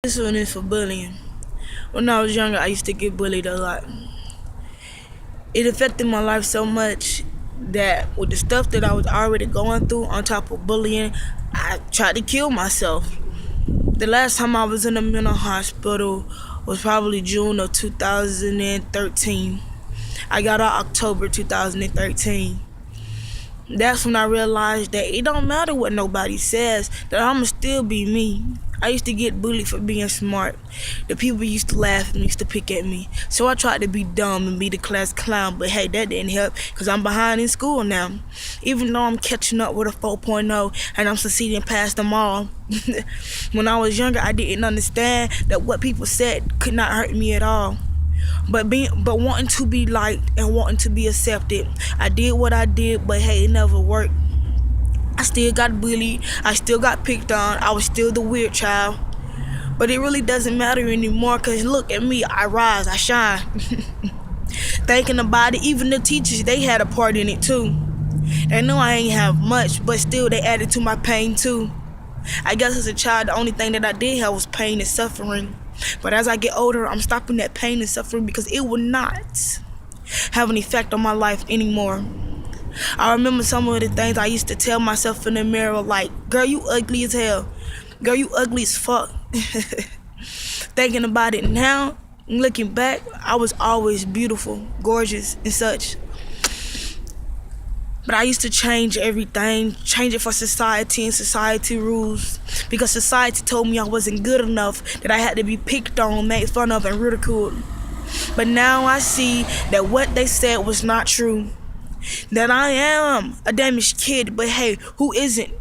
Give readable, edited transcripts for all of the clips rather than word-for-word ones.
This one is for bullying. When I was younger, I used to get bullied a lot. It affected my life so much that with the stuff that I was already going through, on top of bullying, I tried to kill myself. The last time I was in a mental hospital was probably June of 2013. I got out October 2013. That's when I realized that it don't matter what nobody says, that I'ma still be me. I used to get bullied for being smart. The people used to laugh at me, used to pick at me. So I tried to be dumb and be the class clown, but hey, that didn't help because I'm behind in school now. Even though I'm catching up with a 4.0 and I'm succeeding past them all. When I was younger, I didn't understand that what people said could not hurt me at all. But wanting to be liked and wanting to be accepted, I did what I did, but hey, it never worked. I still got bullied, I still got picked on, I was still the weird child. But it really doesn't matter anymore, cause look at me, I rise, I shine. Thinking about it, even the teachers, they had a part in it too. They know I ain't have much, but still they added to my pain too. I guess as a child, the only thing that I did have was pain and suffering. But as I get older, I'm stopping that pain and suffering because it will not have an effect on my life anymore. I remember some of the things I used to tell myself in the mirror, like, girl, you ugly as hell. Girl, you ugly as fuck. Thinking about it now, looking back, I was always beautiful, gorgeous, and such. But I used to change everything, change it for society and society rules. Because society told me I wasn't good enough, that I had to be picked on, made fun of, and ridiculed. But now I see that what they said was not true. That I am a damaged kid, but hey, who isn't?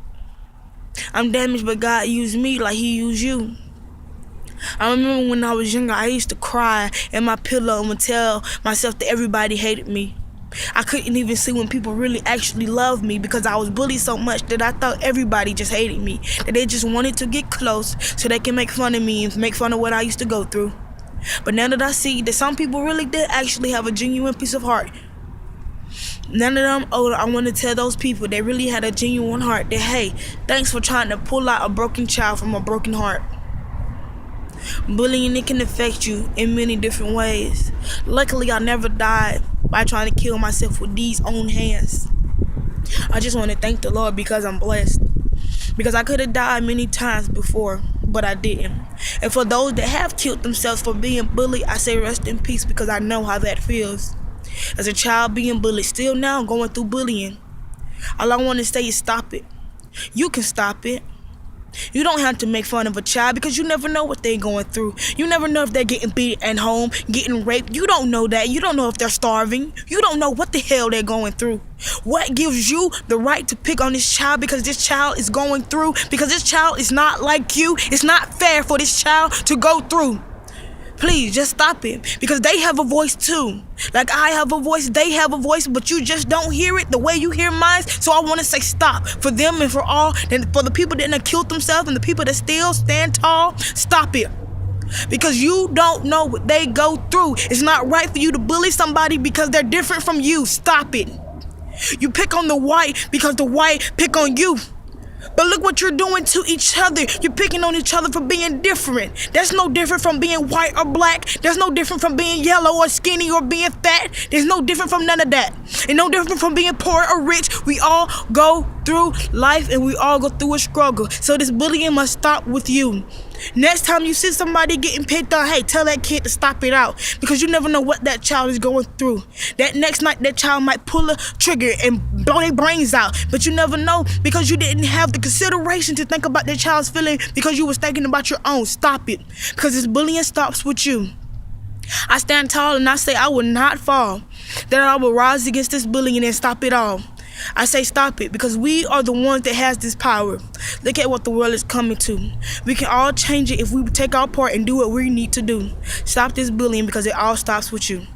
I'm damaged, but God used me like He used you. I remember when I was younger, I used to cry in my pillow and would tell myself that everybody hated me. I couldn't even see when people really actually loved me because I was bullied so much that I thought everybody just hated me. That they just wanted to get close so they can make fun of me and make fun of what I used to go through. But now that I see that some people really did actually have a genuine piece of heart, now that I'm older, I want to tell those people that really had a genuine heart that, hey, thanks for trying to pull out a broken child from a broken heart. Bullying, it can affect you in many different ways. Luckily, I never died by trying to kill myself with these own hands. I just want to thank the Lord because I'm blessed. Because I could have died many times before, but I didn't. And for those that have killed themselves for being bullied, I say rest in peace because I know how that feels. As a child being bullied, still now going through bullying. All I want to say is stop it. You can stop it. You don't have to make fun of a child because you never know what they're going through. You never know if they're getting beat at home, getting raped. You don't know that. You don't know if they're starving. You don't know what the hell they're going through. What gives you the right to pick on this child because this child is going through? Because this child is not like you. It's not fair for this child to go through. Please, just stop it. Because they have a voice too. Like I have a voice, they have a voice, but you just don't hear it the way you hear mine. So I want to say stop. For them and for all, and for the people that have killed themselves and the people that still stand tall, stop it. Because you don't know what they go through. It's not right for you to bully somebody because they're different from you. Stop it. You pick on the white because the white pick on you. But look what you're doing to each other. You're picking on each other for being different. That's no different from being white or black. There's no different from being yellow or skinny or being fat. There's no different from none of that. And no different from being poor or rich. We all go through life and we all go through a struggle. So this bullying must stop with you. Next time you see somebody getting picked on, hey, tell that kid to stop it out. Because you never know what that child is going through. That next night, that child might pull a trigger and blow their brains out. But you never know because you didn't have the consideration to think about that child's feeling because you was thinking about your own. Stop it. Because this bullying stops with you. I stand tall and I say I will not fall. That I will rise against this bullying and stop it all. I say stop it because we are the ones that has this power. Look at what the world is coming to. We can all change it if we take our part and do what we need to do. Stop this bullying because it all stops with you.